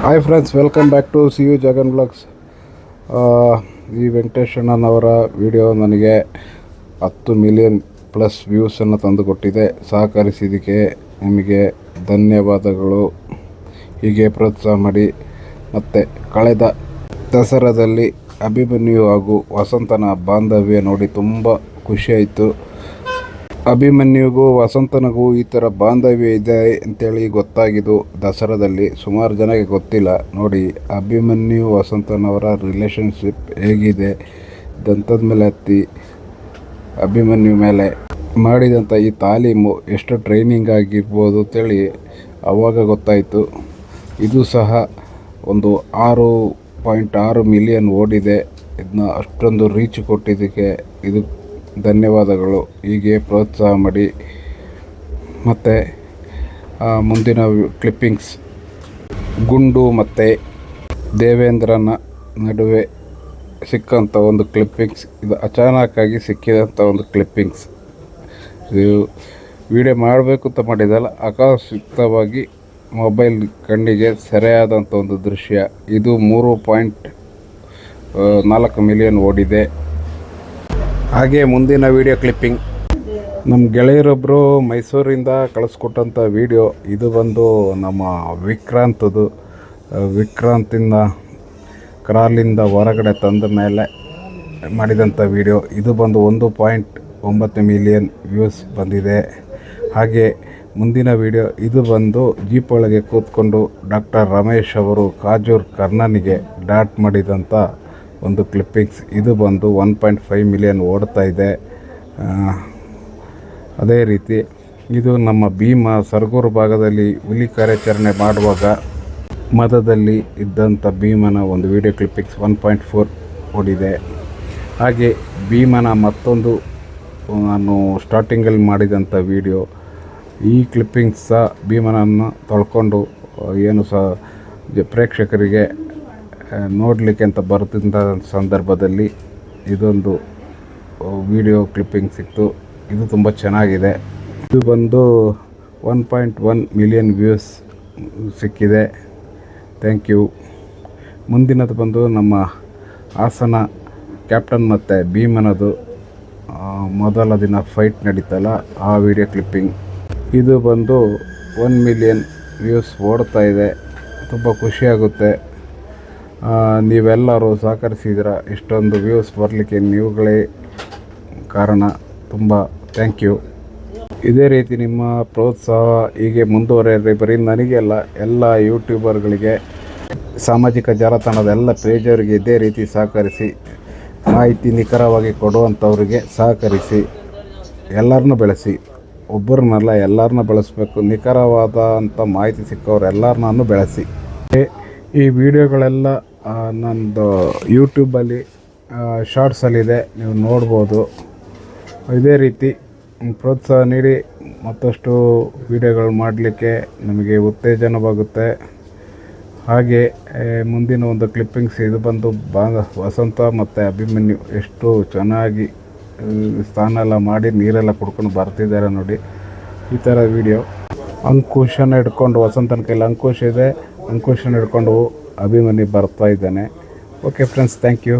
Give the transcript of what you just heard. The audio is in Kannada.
Hi friends, welcome back to C U Jagan blogs. ಈ ವೆಂಕಟೇಶಣ್ಣನವರ ವಿಡಿಯೋ ನನಗೆ 10 ಮಿಲಿಯನ್ ಪ್ಲಸ್ ವ್ಯೂಸನ್ನು ತಂದುಕೊಟ್ಟಿದೆ. ಸಹಕರಿಸಿದ್ದಕ್ಕೆ ನಿಮಗೆ ಧನ್ಯವಾದಗಳು. ಹೀಗೆ ಪ್ರೋತ್ಸಾಹ ಮಾಡಿ. ಮತ್ತು ಕಳೆದ ದಸರಾದಲ್ಲಿ ಅಭಿಮನ್ಯು ಹಾಗೂ ವಸಂತನ ಬಾಂಧವ್ಯ ನೋಡಿ ತುಂಬ ಖುಷಿಯಾಯಿತು. ಅಭಿಮನ್ಯುಗೂ ವಸಂತನಿಗೂ ಈ ಥರ ಬಾಂಧವ್ಯ ಇದೆ ಅಂತೇಳಿ ಗೊತ್ತಾಗಿದ್ದು ದಸರಾದಲ್ಲಿ. ಸುಮಾರು ಜನಕ್ಕೆ ಗೊತ್ತಿಲ್ಲ. ನೋಡಿ, ಅಭಿಮನ್ಯು ವಸಂತನವರ ರಿಲೇಷನ್ಶಿಪ್ ಹೇಗಿದೆ. ದಂತದ ಮೇಲೆ ಹತ್ತಿ ಅಭಿಮನ್ಯು ಮೇಲೆ ಮಾಡಿದಂಥ ಈ ತಾಲೀಮು ಎಷ್ಟು ಟ್ರೈನಿಂಗ್ ಆಗಿರ್ಬೋದು ಅಂತೇಳಿ ಆವಾಗ ಗೊತ್ತಾಯಿತು. ಇದು ಸಹ ಒಂದು 6.6 ಮಿಲಿಯನ್ ಓಡಿದೆ. ಇದನ್ನ ಅಷ್ಟೊಂದು ರೀಚ್ ಕೊಟ್ಟಿದ್ದಕ್ಕೆ ಇದು ಧನ್ಯವಾದಗಳು. ಹೀಗೆ ಪ್ರೋತ್ಸಾಹ ಮಾಡಿ. ಮತ್ತು ಮುಂದಿನ ಕ್ಲಿಪ್ಪಿಂಗ್ಸ್, ಗುಂಡು ಮತ್ತು ದೇವೇಂದ್ರನ ನಡುವೆ ಸಿಕ್ಕಂಥ ಒಂದು ಕ್ಲಿಪ್ಪಿಂಗ್ಸ್. ಇದು ಅಚಾನಕ್ಕಾಗಿ ಸಿಕ್ಕಿದಂಥ ಒಂದು ಕ್ಲಿಪ್ಪಿಂಗ್ಸ್. ಇದು ವಿಡಿಯೋ ಮಾಡಬೇಕು ಅಂತ ಮಾಡಿದಲ್ಲ, ಆಕಸ್ಮಿಕವಾಗಿ ಮೊಬೈಲ್ ಕಣ್ಣಿಗೆ ಸೆರೆಯಾದಂಥ ಒಂದು ದೃಶ್ಯ. ಇದು 3.4 ಮಿಲಿಯನ್ ಓಡಿದೆ. ಹಾಗೆ ಮುಂದಿನ ವಿಡಿಯೋ ಕ್ಲಿಪ್ಪಿಂಗ್, ನಮ್ಮ ಗೆಳೆಯರೊಬ್ಬರು ಮೈಸೂರಿಂದ ಕಳಿಸ್ಕೊಟ್ಟಂಥ ವಿಡಿಯೋ. ಇದು ಬಂದು ನಮ್ಮ ವಿಕ್ರಾಂತದ್ದು. ವಿಕ್ರಾಂತಿಂದ ಕ್ರಾಲಿಂದ ಹೊರಗಡೆ ತಂದ ಮೇಲೆ ಮಾಡಿದಂಥ ವಿಡಿಯೋ. ಇದು ಬಂದು 1.9 ಮಿಲಿಯನ್ ವ್ಯೂಸ್ ಬಂದಿದೆ. ಹಾಗೆ ಮುಂದಿನ ವಿಡಿಯೋ, ಇದು ಬಂದು ಜೀಪ್ ಒಳಗೆ ಕೂತ್ಕೊಂಡು ಡಾಕ್ಟರ್ ರಮೇಶ್ ಅವರು ಕಾಜೂರ್ ಕರ್ಣನಿಗೆ ಡಾಟ್ ಮಾಡಿದಂಥ ಒಂದು ಕ್ಲಿಪ್ಪಿಂಗ್ಸ್. ಇದು ಬಂದು 1.5 ಮಿಲಿಯನ್ ಓಡ್ತಾ ಇದೆ. ಅದೇ ರೀತಿ ಇದು ನಮ್ಮ ಭೀಮ ಸರಗೂರು ಭಾಗದಲ್ಲಿ ಹುಲಿ ಕಾರ್ಯಾಚರಣೆ ಮಾಡುವಾಗ ಮದದಲ್ಲಿ ಇದ್ದಂಥ ಭೀಮನ ಒಂದು ವಿಡಿಯೋ ಕ್ಲಿಪ್ಪಿಂಗ್ಸ್ 1.4 ಓಡಿದೆ. ಹಾಗೆ ಭೀಮನ ಮತ್ತೊಂದು ನಾನು ಸ್ಟಾರ್ಟಿಂಗಲ್ಲಿ ಮಾಡಿದಂಥ ವಿಡಿಯೋ. ಈ ಕ್ಲಿಪ್ಪಿಂಗ್ಸ್ ಸಹ ಭೀಮನನ್ನು ತೊಳ್ಕೊಂಡು ಏನು ಸಹ ಪ್ರೇಕ್ಷಕರಿಗೆ ನೋಡಲಿಕ್ಕೆ ಅಂತ ಬರ್ತಿದ್ದ ಸಂದರ್ಭದಲ್ಲಿ ಇದೊಂದು ವಿಡಿಯೋ ಕ್ಲಿಪ್ಪಿಂಗ್ ಸಿಕ್ತು. ಇದು ತುಂಬ ಚೆನ್ನಾಗಿದೆ. ಇದು ಬಂದು 1.1 ಮಿಲಿಯನ್ ವ್ಯೂಸ್ ಸಿಕ್ಕಿದೆ. Thank you. ಮುಂದಿನದು ಬಂದು ನಮ್ಮ ಹಾಸನ ಕ್ಯಾಪ್ಟನ್ ಮತ್ತು ಭೀಮನದು ಮೊದಲ ದಿನ ಫೈಟ್ ನಡೀತಲ್ಲ, ಆ ವಿಡಿಯೋ ಕ್ಲಿಪ್ಪಿಂಗ್. ಇದು ಬಂದು 1 ಮಿಲಿಯನ್ ವ್ಯೂಸ್ ಓಡ್ತಾ ಇದೆ. ತುಂಬ ಖುಷಿಯಾಗುತ್ತೆ. ನೀವೆಲ್ಲರೂ ಸಹಕರಿಸಿದ್ದೀರ. ಇಷ್ಟೊಂದು ವ್ಯೂಸ್ ಬರಲಿಕ್ಕೆ ನೀವುಗಳೇ ಕಾರಣ. ತುಂಬ ಥ್ಯಾಂಕ್ ಯು. ಇದೇ ರೀತಿ ನಿಮ್ಮ ಪ್ರೋತ್ಸಾಹ ಹೀಗೆ ಮುಂದುವರೆಯಲಿ. ಬರೀ ನನಗೆ ಅಲ್ಲ, ಎಲ್ಲ ಯೂಟ್ಯೂಬರ್ಗಳಿಗೆ, ಸಾಮಾಜಿಕ ಜಾಲತಾಣದ ಎಲ್ಲ ಪೇಜವರಿಗೆ ಇದೇ ರೀತಿ ಸಹಕರಿಸಿ. ಮಾಹಿತಿ ನಿಖರವಾಗಿ ಕೊಡುವಂಥವ್ರಿಗೆ ಸಹಕರಿಸಿ. ಎಲ್ಲರನ್ನೂ ಬೆಳೆಸಿ. ಒಬ್ಬರನ್ನಲ್ಲ, ಎಲ್ಲರನ್ನ ಬೆಳೆಸಬೇಕು. ನಿಖರವಾದಂಥ ಮಾಹಿತಿ ಸಿಕ್ಕವ್ರು ಎಲ್ಲರನ್ನೂ ಬೆಳೆಸಿ. ಈ ವಿಡಿಯೋಗಳೆಲ್ಲ ನನ್ನದು ಯೂಟ್ಯೂಬಲ್ಲಿ ಶಾರ್ಟ್ಸಲ್ಲಿದೆ, ನೀವು ನೋಡ್ಬೋದು. ಇದೇ ರೀತಿ ಪ್ರೋತ್ಸಾಹ ನೀಡಿ. ಮತ್ತಷ್ಟು ವಿಡಿಯೋಗಳು ಮಾಡಲಿಕ್ಕೆ ನಮಗೆ ಉತ್ತೇಜನವಾಗುತ್ತೆ. ಹಾಗೆ ಮುಂದಿನ ಒಂದು ಕ್ಲಿಪ್ಪಿಂಗ್ಸ್, ಇದು ಬಂದು ವಸಂತ ಮತ್ತು ಅಭಿಮನ್ಯು ಎಷ್ಟು ಚೆನ್ನಾಗಿ ಸ್ನಾನ ಎಲ್ಲ ಮಾಡಿ ನೀರೆಲ್ಲ ಕುಡ್ಕೊಂಡು ಬರ್ತಿದ್ದಾರೆ ನೋಡಿ. ಈ ಥರ ವಿಡಿಯೋ. ಅಂಕುಶನ ಹಿಡ್ಕೊಂಡು, ವಸಂತನ ಕೈಲಿ ಅಂಕುಶ ಇದೆ, ಅಂಕುಶನ ಹಿಡ್ಕೊಂಡು ಅಭಿಮನ್ಯು ಬರ್ತಾ ಇದ್ದಾನೆ. Okay friends, thank you.